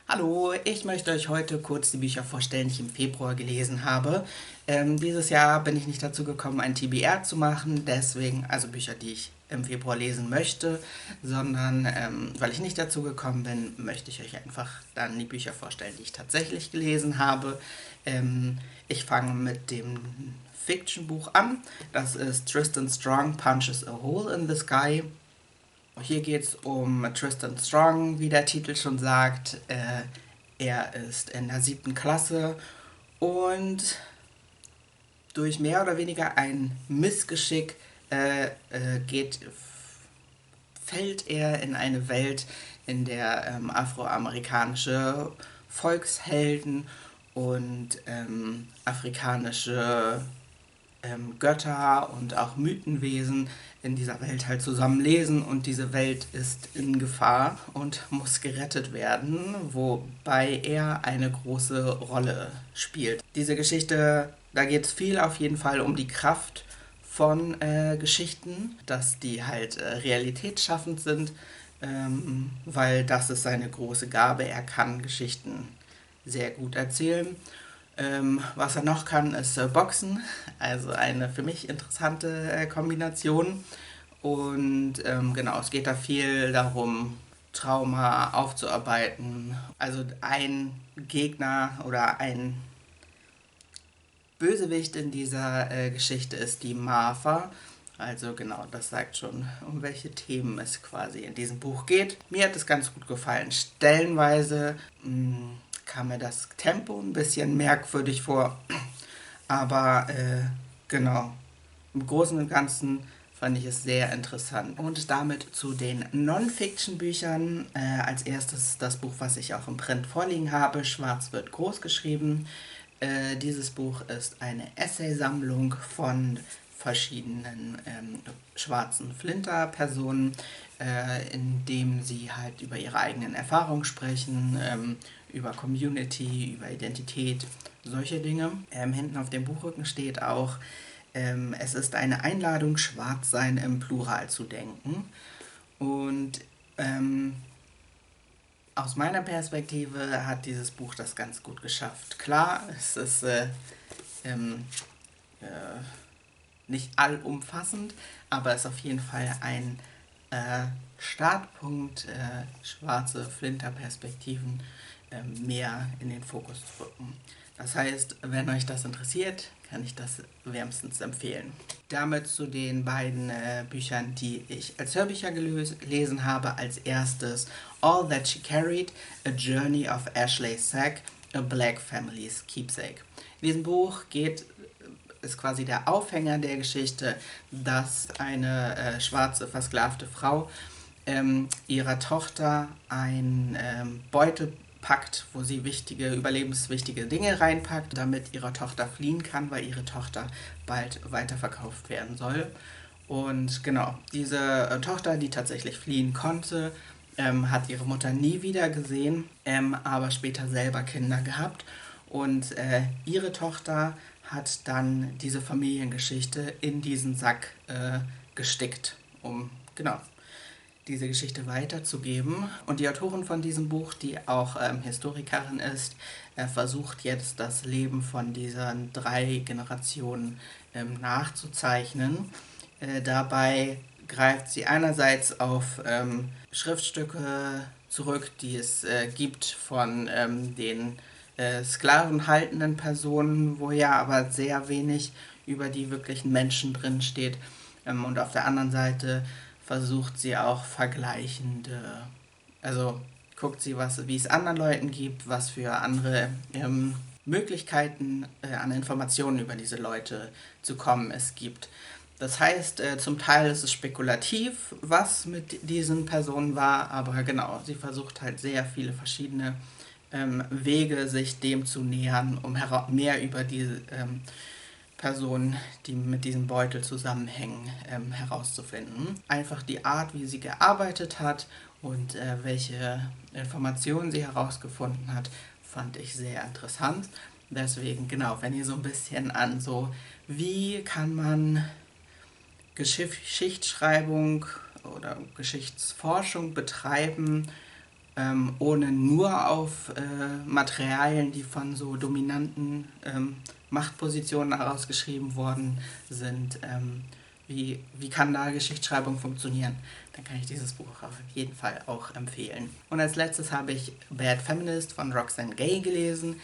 Hallo, ich möchte euch heute kurz die Bücher vorstellen, die ich im Februar gelesen habe. Dieses Jahr bin ich nicht dazu gekommen, ein TBR zu machen, deswegen, also Bücher, die ich im Februar lesen möchte, sondern weil ich nicht dazu gekommen bin, möchte ich euch einfach dann die Bücher vorstellen, die ich tatsächlich gelesen habe. Ich fange mit dem Fiction-Buch an. Das ist Tristan Strong Punches a Hole in the Sky. Hier geht es um Tristan Strong, wie der Titel schon sagt. Er ist in der 7. Klasse und durch mehr oder weniger ein Missgeschick geht, fällt er in eine Welt, in der afroamerikanische Volkshelden und afrikanische Götter und auch Mythenwesen in dieser Welt halt zusammen lesen, und diese Welt ist in Gefahr und muss gerettet werden, wobei er eine große Rolle spielt. Diese Geschichte, da geht es viel auf jeden Fall um die Kraft von Geschichten, dass die halt realitätsschaffend sind, weil das ist seine große Gabe. Er kann Geschichten sehr gut erzählen. Was er noch kann, ist Boxen, also eine für mich interessante Kombination. Und genau, es geht da viel darum, Trauma aufzuarbeiten. Also ein Gegner oder ein Bösewicht in dieser Geschichte ist die Martha. Also genau, das sagt schon, um welche Themen es quasi in diesem Buch geht. Mir hat es ganz gut gefallen. Stellenweise kam mir das Tempo ein bisschen merkwürdig vor, aber genau, im Großen und Ganzen fand ich es sehr interessant. Und damit zu den Non-Fiction-Büchern. Als erstes das Buch, was ich auch im Print vorliegen habe, Schwarz wird groß geschrieben. Dieses Buch ist eine Essaysammlung von verschiedenen schwarzen Flinter-Personen, in dem sie halt über ihre eigenen Erfahrungen sprechen, über Community, über Identität, solche Dinge. Hinten auf dem Buchrücken steht auch, es ist eine Einladung, Schwarzsein im Plural zu denken. Und aus meiner Perspektive hat dieses Buch das ganz gut geschafft. Klar, es ist ähm, äh, nicht allumfassend, aber es ist auf jeden Fall ein Startpunkt, schwarze Flinterperspektiven mehr in den Fokus zu rücken. Das heißt, wenn euch das interessiert, kann ich das wärmstens empfehlen. Damit zu den beiden Büchern, die ich als Hörbücher gelesen habe. Als erstes All That She Carried, A Journey of Ashley Sack, A Black Family's Keepsake. In diesem Buch ist quasi der Aufhänger der Geschichte, dass eine schwarze, versklavte Frau ihrer Tochter ein Beutel packt, wo sie überlebenswichtige Dinge reinpackt, damit ihre Tochter fliehen kann, weil ihre Tochter bald weiterverkauft werden soll. Und genau, diese Tochter, die tatsächlich fliehen konnte, hat ihre Mutter nie wieder gesehen, aber später selber Kinder gehabt. Und ihre Tochter hat dann diese Familiengeschichte in diesen Sack gestickt, um genau diese Geschichte weiterzugeben. Und die Autorin von diesem Buch, die auch Historikerin ist, versucht jetzt das Leben von diesen 3 Generationen nachzuzeichnen. Dabei greift sie einerseits auf Schriftstücke zurück, die es gibt von den sklavenhaltenden Personen, wo ja aber sehr wenig über die wirklichen Menschen drin steht. Und auf der anderen Seite versucht sie auch vergleichende, also guckt sie, wie es anderen Leuten gibt, was für andere Möglichkeiten an Informationen über diese Leute zu kommen es gibt. Das heißt, zum Teil ist es spekulativ, was mit diesen Personen war, aber genau, sie versucht halt sehr viele verschiedene Wege, sich dem zu nähern, um mehr über diese Personen, die mit diesem Beutel zusammenhängen, herauszufinden. Einfach die Art, wie sie gearbeitet hat und welche Informationen sie herausgefunden hat, fand ich sehr interessant. Deswegen, genau, wenn ihr so ein bisschen an so, wie kann man Geschichtsschreibung oder Geschichtsforschung betreiben, ohne nur auf Materialien, die von so dominanten Machtpositionen herausgeschrieben worden sind, wie kann da Geschichtsschreibung funktionieren, dann kann ich dieses Buch auf jeden Fall auch empfehlen. Und als letztes habe ich Bad Feminist von Roxane Gay gelesen.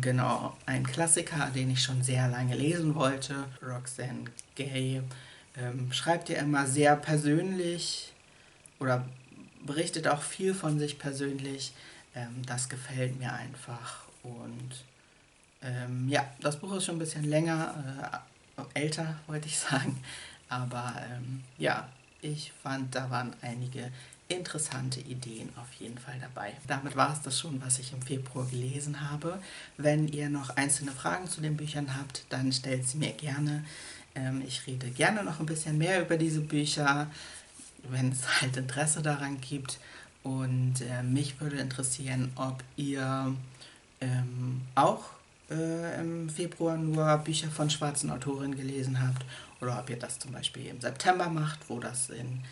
Genau, ein Klassiker, den ich schon sehr lange lesen wollte. Roxane Gay schreibt ja immer sehr persönlich oder berichtet auch viel von sich persönlich. Das gefällt mir einfach. Und ja, das Buch ist schon ein bisschen länger, älter wollte ich sagen. Aber ja, ich fand, da waren einige interessante Ideen auf jeden Fall dabei. Damit war es das schon, was ich im Februar gelesen habe. Wenn ihr noch einzelne Fragen zu den Büchern habt, dann stellt sie mir gerne. Ich rede gerne noch ein bisschen mehr über diese Bücher, wenn es halt Interesse daran gibt. Und mich würde interessieren, ob ihr auch im Februar nur Bücher von schwarzen Autorinnen gelesen habt oder ob ihr das zum Beispiel im September macht, wo das in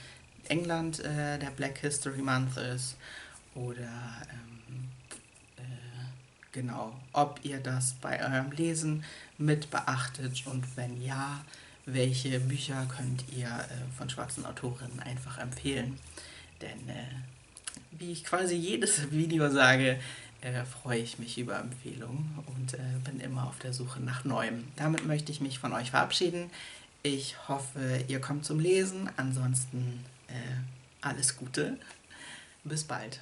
England der Black History Month ist oder genau, ob ihr das bei eurem Lesen mit beachtet und wenn ja, welche Bücher könnt ihr von schwarzen Autorinnen einfach empfehlen. Denn wie ich quasi jedes Video sage, freue ich mich über Empfehlungen und bin immer auf der Suche nach Neuem. Damit möchte ich mich von euch verabschieden. Ich hoffe, ihr kommt zum Lesen. Ansonsten alles Gute. Bis bald.